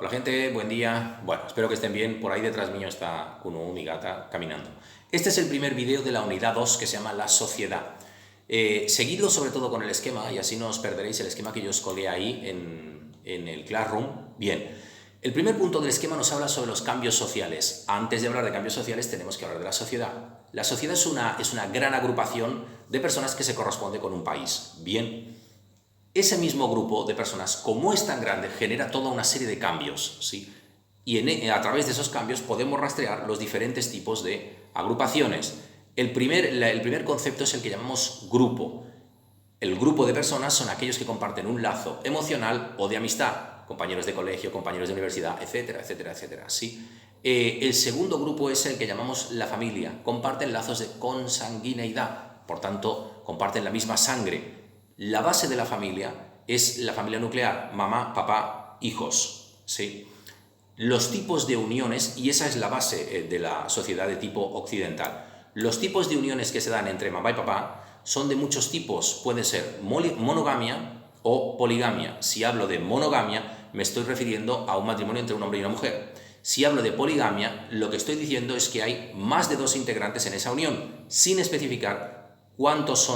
Hola gente, buen día. Bueno, espero que estén bien. Por ahí detrás mío está Kuno, mi gata, caminando. Este es el primer vídeo de la unidad 2 que se llama La Sociedad. Seguidlo sobre todo con el esquema y así no os perderéis el esquema que yo os colgué ahí en el Classroom. Bien, el primer punto del esquema nos habla sobre los cambios sociales. Antes de hablar de cambios sociales tenemos que hablar de la sociedad. La sociedad es una gran agrupación de personas que se corresponde con un país. Bien. Ese mismo grupo de personas, como es tan grande, genera toda una serie de cambios, ¿sí? Y a través de esos cambios podemos rastrear los diferentes tipos de agrupaciones. El primer concepto es el que llamamos grupo. El grupo de personas son aquellos que comparten un lazo emocional o de amistad, compañeros de colegio, compañeros de universidad, etcétera, etcétera, etcétera, ¿sí? El segundo grupo es el que llamamos la familia. Comparten lazos de consanguineidad, por tanto, comparten la misma sangre. La base de la familia es la familia nuclear, mamá, papá, hijos, ¿sí? Los tipos de uniones, y esa es la base de la sociedad de tipo occidental, los tipos de uniones que se dan entre mamá y papá son de muchos tipos, puede ser monogamia o poligamia. Si hablo de monogamia, me estoy refiriendo a un matrimonio entre un hombre y una mujer. Si hablo de poligamia, lo que estoy diciendo es que hay más de dos integrantes en esa unión, sin especificar cuántos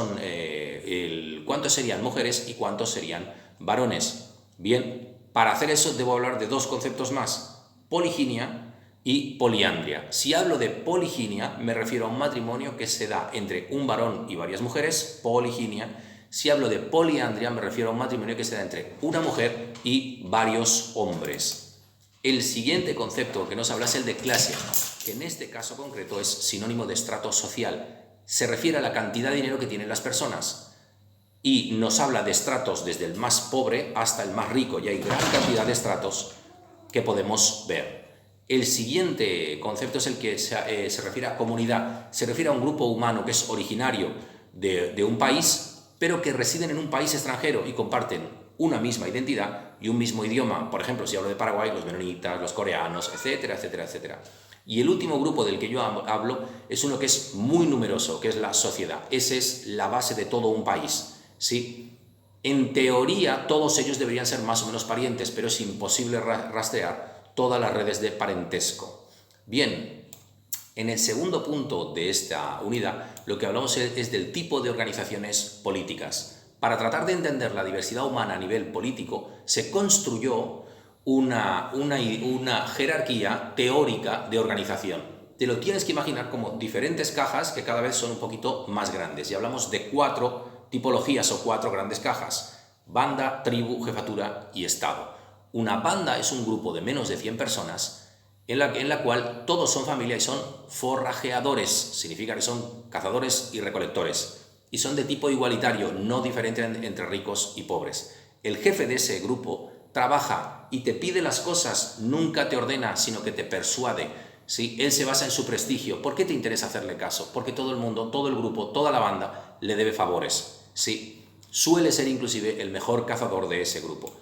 serían mujeres y cuántos serían varones. Bien, para hacer eso debo hablar de dos conceptos más: poliginia y poliandria. Si hablo de poliginia, me refiero a un matrimonio que se da entre un varón y varias mujeres, poliginia. Si hablo de poliandria, me refiero a un matrimonio que se da entre una mujer y varios hombres. El siguiente concepto que nos habla es el de clase, que en este caso concreto es sinónimo de estrato social. Se refiere a la cantidad de dinero que tienen las personas y nos habla de estratos desde el más pobre hasta el más rico, y hay gran cantidad de estratos que podemos ver. El siguiente concepto es el que se refiere a comunidad. Se refiere a un grupo humano que es originario de un país, pero que residen en un país extranjero y comparten una misma identidad y un mismo idioma. Por ejemplo, si hablo de Paraguay, los menonitas, los coreanos, etcétera, etcétera, etcétera. Y el último grupo del que yo hablo es uno que es muy numeroso, que es la sociedad. Esa es la base de todo un país, ¿sí? En teoría, todos ellos deberían ser más o menos parientes, pero es imposible rastrear todas las redes de parentesco. Bien, en el segundo punto de esta unidad, lo que hablamos es del tipo de organizaciones políticas. Para tratar de entender la diversidad humana a nivel político, se construyó una jerarquía teórica de organización. Te lo tienes que imaginar como diferentes cajas que cada vez son un poquito más grandes. Y hablamos de 4 tipologías o 4 grandes cajas: banda, tribu, jefatura y estado. Una banda es un grupo de menos de 100 personas en la cual todos son familia y son forrajeadores, significa que son cazadores y recolectores, y son de tipo igualitario, no diferente entre ricos y pobres. El jefe de ese grupo trabaja y te pide las cosas, nunca te ordena, sino que te persuade, ¿sí? Él se basa en su prestigio. ¿Por qué te interesa hacerle caso? Porque todo el mundo, todo el grupo, toda la banda le debe favores, ¿sí? Suele ser inclusive el mejor cazador de ese grupo.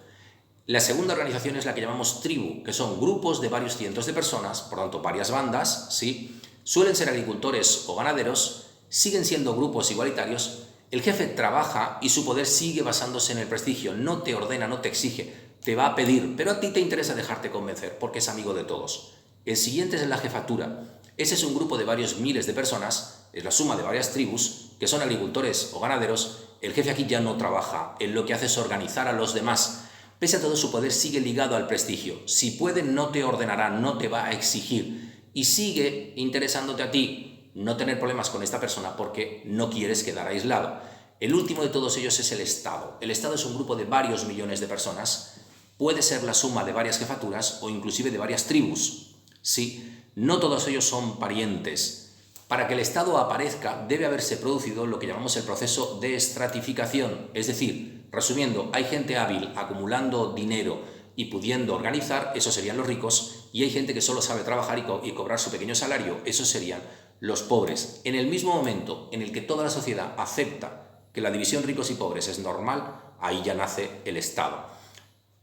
La segunda organización es la que llamamos tribu, que son grupos de varios cientos de personas, por tanto varias bandas, ¿sí? Suelen ser agricultores o ganaderos, siguen siendo grupos igualitarios. El jefe trabaja y su poder sigue basándose en el prestigio, no te ordena, no te exige, te va a pedir, pero a ti te interesa dejarte convencer porque es amigo de todos. El siguiente es la jefatura. Ese es un grupo de varios miles de personas, es la suma de varias tribus, que son agricultores o ganaderos. El jefe aquí ya no trabaja, él lo que hace es organizar a los demás. Pese a todo, su poder sigue ligado al prestigio. Si puede, no te ordenará, no te va a exigir. Y sigue interesándote a ti no tener problemas con esta persona porque no quieres quedar aislado. El último de todos ellos es el Estado. El Estado es un grupo de varios millones de personas. Puede ser la suma de varias jefaturas o inclusive de varias tribus. Sí, no todos ellos son parientes. Para que el Estado aparezca, debe haberse producido lo que llamamos el proceso de estratificación. Es decir, resumiendo, hay gente hábil acumulando dinero y pudiendo organizar, esos serían los ricos, y hay gente que solo sabe trabajar y cobrar su pequeño salario, esos serían los pobres. En el mismo momento en el que toda la sociedad acepta que la división ricos y pobres es normal, ahí ya nace el Estado.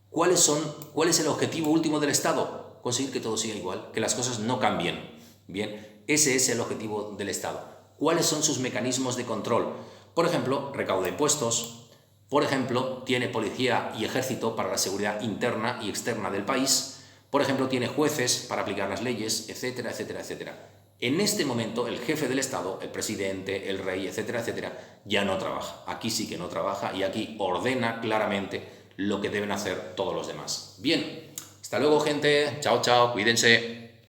¿Cuál es el objetivo último del Estado? Conseguir que todo siga igual, que las cosas no cambien. Bien, ese es el objetivo del Estado. ¿Cuáles son sus mecanismos de control? Por ejemplo, recauda impuestos. Por ejemplo, tiene policía y ejército para la seguridad interna y externa del país. Por ejemplo, tiene jueces para aplicar las leyes, etcétera, etcétera, etcétera. En este momento, el jefe del Estado, el presidente, el rey, etcétera, etcétera, ya no trabaja. Aquí sí que no trabaja y aquí ordena claramente lo que deben hacer todos los demás. Bien, hasta luego, gente. Chao, chao, cuídense.